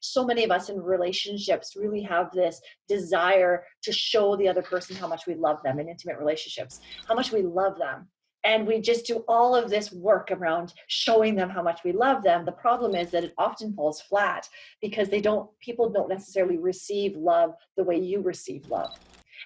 so many of us in relationships really have this desire to show the other person how much we love them in intimate relationships, how much we love them. And we just do all of this work around showing them how much we love them. The problem is that it often falls flat because people don't necessarily receive love the way you receive love.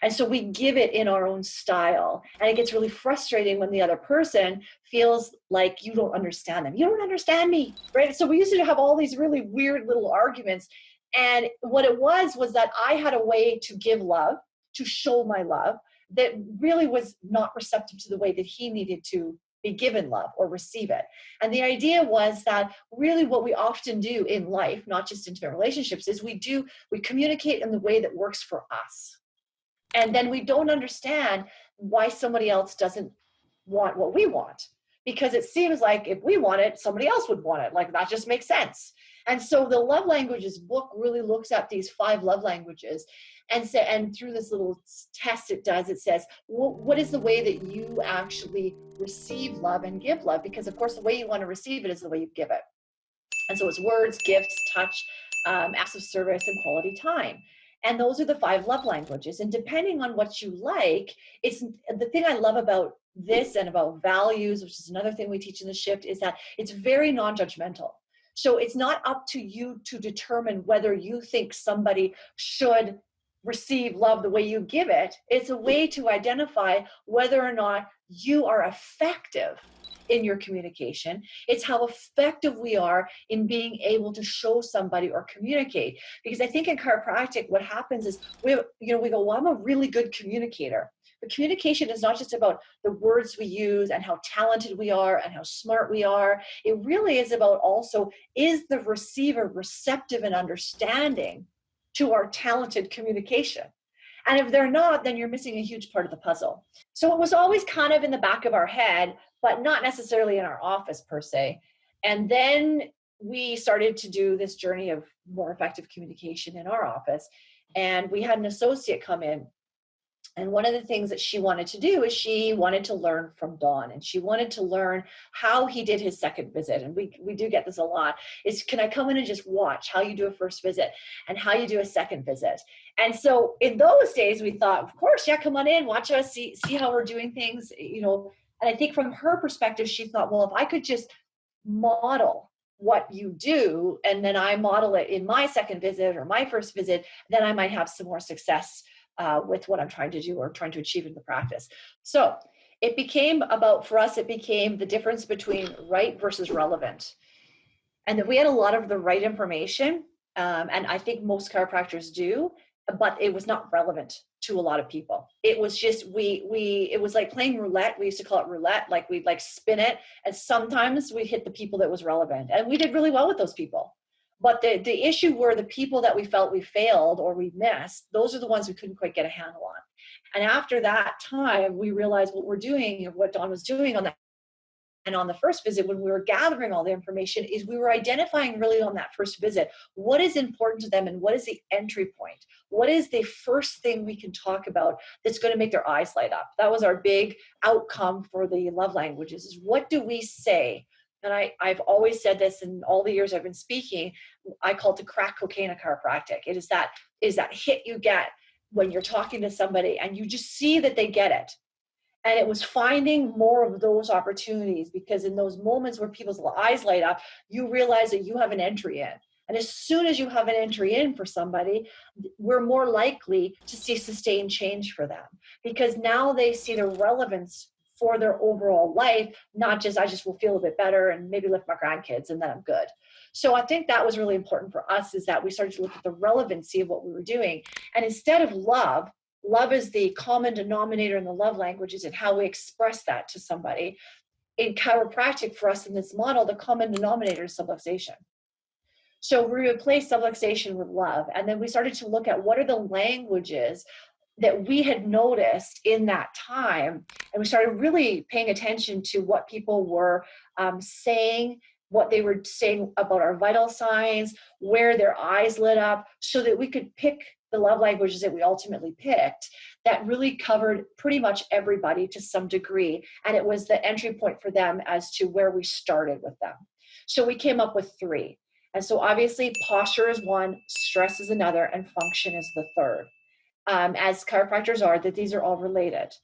And so we give it in our own style. And it gets really frustrating when the other person feels like you don't understand them. You don't understand me, right? So we used to have all these really weird little arguments. And what it was that I had a way to give love, to show my love, that really was not receptive to the way that he needed to be given love or receive it. And the idea was that really what we often do in life, not just intimate relationships, is we communicate in the way that works for us. And then we don't understand why somebody else doesn't want what we want, because it seems like if we want it, somebody else would want it. Like, that just makes sense. And so the love languages book really looks at these 5 love languages. And through this little test it says, what is the way that you actually receive love and give love? Because of course, the way you want to receive it is the way you give it. And so it's words, gifts, touch, acts of service, and quality time. And those are the 5 love languages. And depending on what you like, it's the thing I love about this and about values, which is another thing we teach in the shift, is that it's very non-judgmental. So it's not up to you to determine whether you think somebody should receive love the way you give it. It's a way to identify whether or not you are effective in your communication. It's how effective we are in being able to show somebody or communicate. Because I think in chiropractic, what happens is we go, well, I'm a really good communicator. But communication is not just about the words we use and how talented we are and how smart we are. It really is about also, is the receiver receptive and understanding to our talented communication? And if they're not, then you're missing a huge part of the puzzle. So it was always kind of in the back of our head, but not necessarily in our office per se. And then we started to do this journey of more effective communication in our office. And we had an associate come in. And one of the things that she wanted to do is she wanted to learn from Don, and she wanted to learn how he did his second visit. And we do get this a lot, is can I come in and just watch how you do a first visit and how you do a second visit? And so in those days we thought, of course, yeah, come on in, watch us, see how we're doing things, And I think from her perspective, she thought, well, if I could just model what you do, and then I model it in my second visit or my first visit, then I might have some more success with what I'm trying to do or trying to achieve in the practice. So it became the difference between right versus relevant. And that we had a lot of the right information, and I think most chiropractors do, but it was not relevant to a lot of people. It was just, it was like playing roulette. We used to call it roulette. Like we'd spin it, and sometimes we hit the people that was relevant, and we did really well with those people. But the issue were the people that we felt we failed or we missed. Those are the ones we couldn't quite get a handle on. And after that time, we realized what we're doing, what Dawn was doing on that. And on the first visit, when we were gathering all the information, is we were identifying really on that first visit, what is important to them and what is the entry point? What is the first thing we can talk about that's going to make their eyes light up? That was our big outcome for the love languages, is what do we say? And I've always said this in all the years I've been speaking, I call it the crack cocaine of chiropractic. It is that hit you get when you're talking to somebody and you just see that they get it. And it was finding more of those opportunities, because in those moments where people's eyes light up, you realize that you have an entry in. And as soon as you have an entry in for somebody, we're more likely to see sustained change for them, because now they see the relevance for their overall life, not just, I just will feel a bit better and maybe lift my grandkids and then I'm good. So I think that was really important for us, is that we started to look at the relevancy of what we were doing. And instead of love is the common denominator in the love languages and how we express that to somebody. In chiropractic, for us in this model, the common denominator is subluxation. So we replaced subluxation with love. And then we started to look at what are the languages that we had noticed in that time. And we started really paying attention to what people were saying, what they were saying about our vital signs, where their eyes lit up, so that we could pick the love languages that we ultimately picked that really covered pretty much everybody to some degree. And it was the entry point for them as to where we started with them. So we came up with 3. And so obviously posture is one, stress is another, and function is the third. As chiropractors are, that these are all related.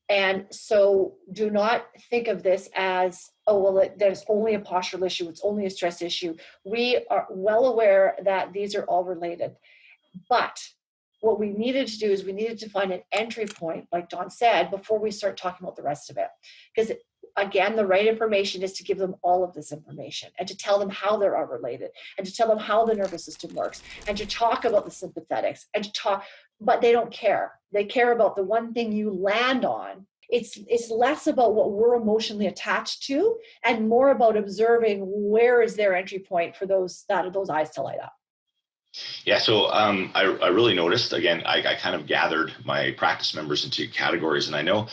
And so do not think of this as, oh, well, there's only a postural issue. It's only a stress issue. We are well aware that these are all related. But what we needed to do is we needed to find an entry point, like Dawn said, before we start talking about the rest of it. Because again, the right information is to give them all of this information and to tell them how they're all related and to tell them how the nervous system works and to talk about the sympathetics and to talk, but they don't care. They care about the one thing you land on. It's less about what we're emotionally attached to and more about observing where is their entry point for those eyes to light up. Yeah, so I really noticed, again, I kind of gathered my practice members into categories, and I know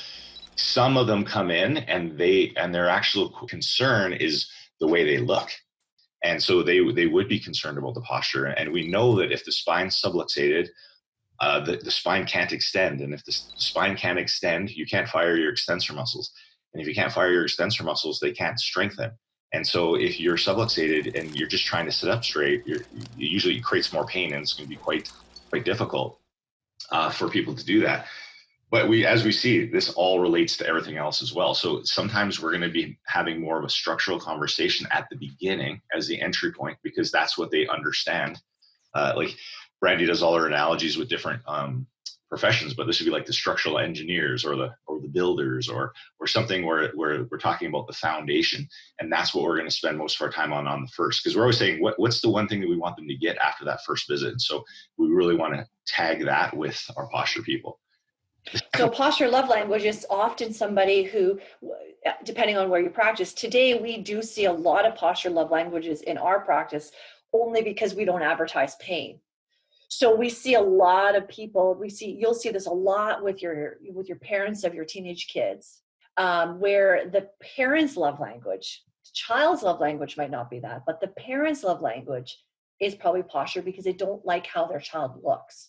some of them come in and their actual concern is the way they look. And so they would be concerned about the posture. And we know that if the spine's subluxated, the spine can't extend. And if the spine can't extend, you can't fire your extensor muscles. And if you can't fire your extensor muscles, they can't strengthen. And so if you're subluxated and you're just trying to sit up straight, it usually creates more pain, and it's going to be quite difficult for people to do that. But as we see, this all relates to everything else as well. So sometimes we're going to be having more of a structural conversation at the beginning as the entry point, because that's what they understand. Like Brandy does all her analogies with different professions, but this would be like the structural engineers or the builders or something where we're talking about the foundation. And that's what we're going to spend most of our time on the first, because we're always saying, what's the one thing that we want them to get after that first visit? And so we really want to tag that with our posture people. So posture love language is often somebody who, depending on where you practice, today we do see a lot of posture love languages in our practice only because we don't advertise pain. So we see a lot of people, you'll see this a lot with your parents of your teenage kids, where the parents' love language, the child's love language might not be that, but the parents' love language is probably posture because they don't like how their child looks.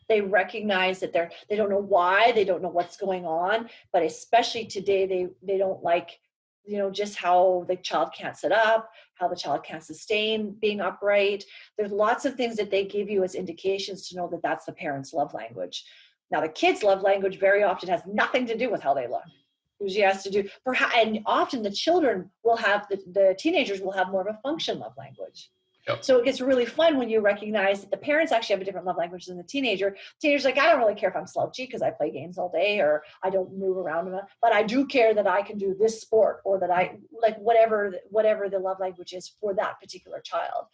They recognize that they don't know why, they don't know what's going on, but especially today, they don't like, just how the child can't sit up, how the child can't sustain being upright. There's lots of things that they give you as indications to know that that's the parent's love language. Now, the kid's love language very often has nothing to do with how they look. It usually has to do, and often the children will have, the teenagers will have more of a function love language. Yep. So it gets really fun when you recognize that the parents actually have a different love language than the teenager. Teenager's like, I don't really care if I'm slouchy because I play games all day or I don't move around enough, but I do care that I can do this sport or that I like whatever the love language is for that particular child.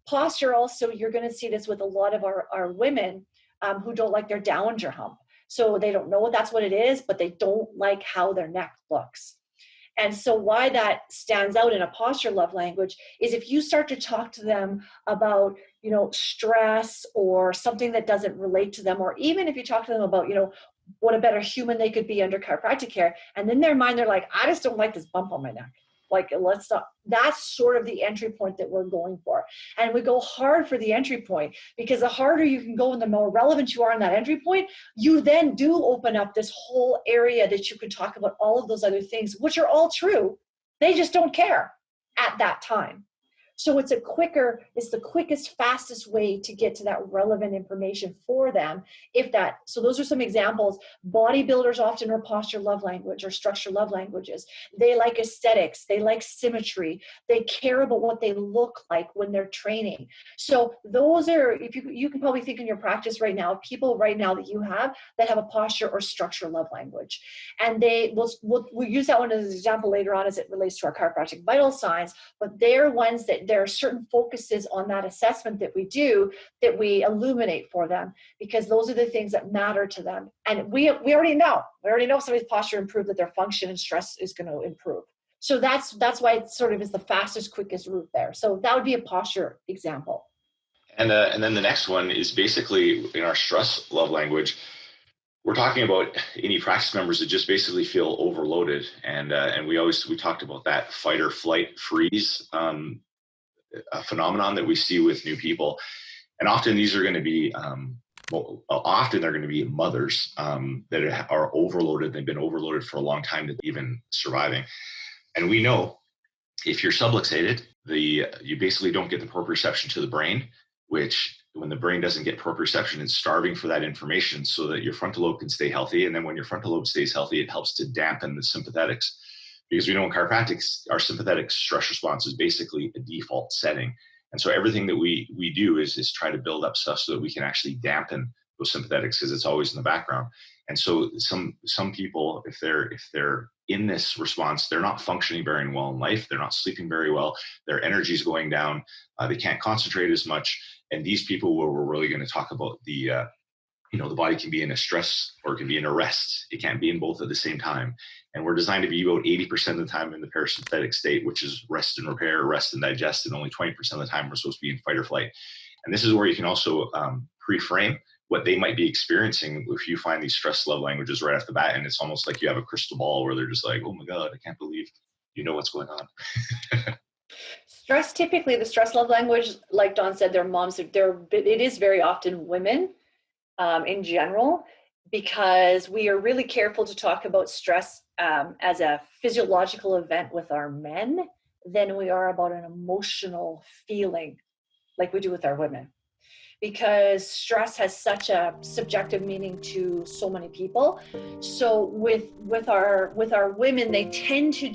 Posture also, you're going to see this with a lot of our women who don't like their dowager hump. So they don't know that's what it is, but they don't like how their neck looks. And so why that stands out in a posture love language is if you start to talk to them about, stress or something that doesn't relate to them, or even if you talk to them about, what a better human they could be under chiropractic care. And in their mind, they're like, I just don't like this bump on my neck. Like, let's stop. That's sort of the entry point that we're going for. And we go hard for the entry point because the harder you can go and the more relevant you are in that entry point, you then do open up this whole area that you can talk about all of those other things, which are all true. They just don't care at that time. So it's the quickest, fastest way to get to that relevant information for them. So those are some examples. Bodybuilders often are posture love language or structure love languages. They like aesthetics. They like symmetry. They care about what they look like when they're training. So those are, if you can probably think in your practice right now, people right now that you have that have a posture or structure love language. And we'll use that one as an example later on as it relates to our chiropractic vital signs, but they're ones that there are certain focuses on that assessment that we do that we illuminate for them because those are the things that matter to them. And we already know. We already know if somebody's posture improved that their function and stress is going to improve. So that's why it sort of is the fastest, quickest route there. So that would be a posture example. And then the next one is basically in our stress love language. We're talking about any practice members that just basically feel overloaded. And we talked about that fight or flight freeze a phenomenon that we see with new people. And often these are going to be, often they're going to be mothers that are overloaded. They've been overloaded for a long time to even surviving. And we know if you're subluxated, you basically don't get the proprioception to the brain, which when the brain doesn't get proprioception, it's starving for that information so that your frontal lobe can stay healthy. And then when your frontal lobe stays healthy, it helps to dampen the sympathetics. Because we know in chiropractic, our sympathetic stress response is basically a default setting. And so everything that we do is try to build up stuff so that we can actually dampen those sympathetics, because it's always in the background. And so some people, if they're in this response, they're not functioning very well in life. They're not sleeping very well. Their energy is going down. They can't concentrate as much. And these people, where we're really going to talk about the body can be in a stress or it can be in a rest. It can't be in both at the same time. And we're designed to be about 80% of the time in the parasympathetic state, which is rest and repair, rest and digest. And only 20% of the time we're supposed to be in fight or flight. And this is where you can also pre-frame what they might be experiencing if you find these stress love languages right off the bat. And it's almost like you have a crystal ball where they're just like, oh my God, I can't believe you know what's going on. Stress, typically the stress love language, like Don said, their moms, it is very often women in general, because we are really careful to talk about stress as a physiological event with our men than we are about an emotional feeling like we do with our women. Because stress has such a subjective meaning to so many people. So with our women, they tend to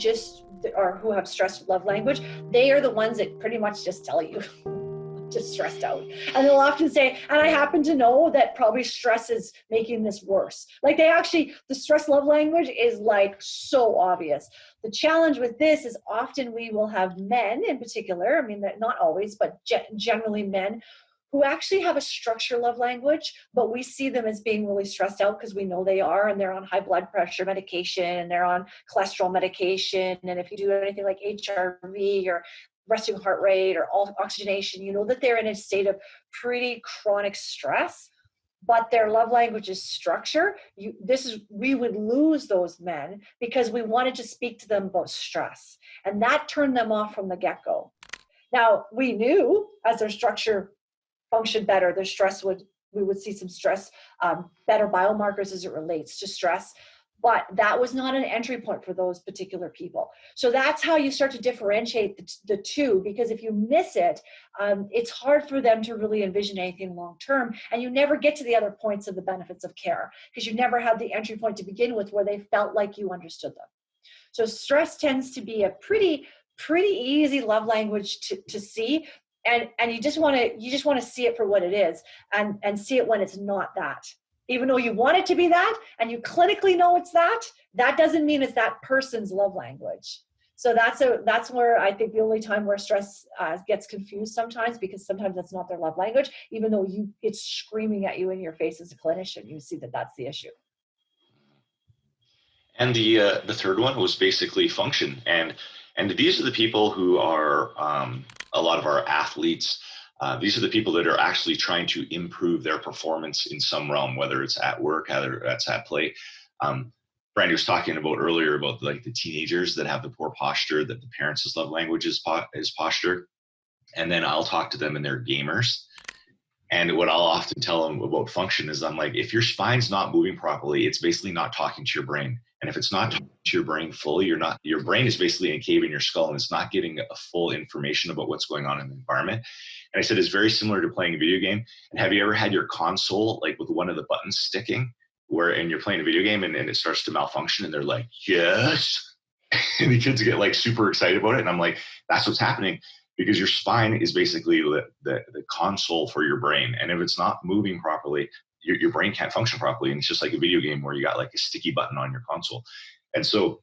or who have stress love language, they are the ones that pretty much just tell you just stressed out. And they'll often say, and I happen to know that probably stress is making this worse. Like the stress love language is like so obvious. The challenge with this is often we will have men in particular, I mean, not always, but generally men, who actually have a structure love language, but we see them as being really stressed out because we know they are, and they're on high blood pressure medication, and they're on cholesterol medication. And if you do anything like HRV or resting heart rate or oxygenation, you know that they're in a state of pretty chronic stress, but their love language is structure. We would lose those men because we wanted to speak to them about stress, and that turned them off from the get-go. Now, we knew as their structure function better, we would see some stress, better biomarkers as it relates to stress, but that was not an entry point for those particular people. So that's how you start to differentiate the two, because if you miss it, it's hard for them to really envision anything long-term, and you never get to the other points of the benefits of care because you never had the entry point to begin with where they felt like you understood them. So stress tends to be a pretty easy love language to see. And you just want to see it for what it is, and see it when it's not that. Even though you want it to be that, and you clinically know it's that doesn't mean it's that person's love language. So that's where I think the only time where stress gets confused sometimes, because sometimes that's not their love language, even though it's screaming at you in your face as a clinician. You see that that's the issue. And the third one was basically function. And these are the people who are a lot of our athletes. These are the people that are actually trying to improve their performance in some realm, whether it's at work, whether that's at play. Brandy was talking about earlier about like the teenagers that have the poor posture, that the parents' love language is posture. And then I'll talk to them and they're gamers. And what I'll often tell them about function is I'm like, if your spine's not moving properly, it's basically not talking to your brain. And if it's not talking to your brain fully, your brain is basically in a cave in your skull, and it's not getting a full information about what's going on in the environment. And I said, it's very similar to playing a video game. And have you ever had your console, like with one of the buttons sticking, and you're playing a video game and it starts to malfunction and they're like, yes. And the kids get like super excited about it. And I'm like, that's what's happening, because your spine is basically the console for your brain. And if it's not moving properly, your brain can't function properly. And it's just like a video game where you got like a sticky button on your console. And so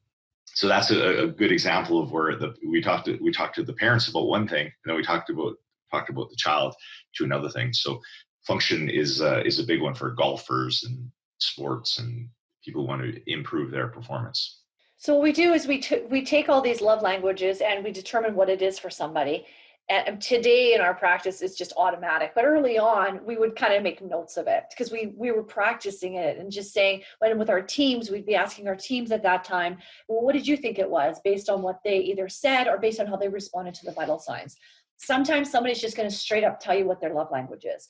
that's a good example of where we talked to the parents about one thing, and then we talked about the child to another thing. So function is a big one for golfers and sports and people who want to improve their performance. So what we do is we take all these love languages and we determine what it is for somebody. And today in our practice, it's just automatic. But early on, we would kind of make notes of it because we were practicing it and just saying, when with our teams, we'd be asking our teams at that time, well, what did you think it was, based on what they either said or based on how they responded to the vital signs. Sometimes somebody's just going to straight up tell you what their love language is.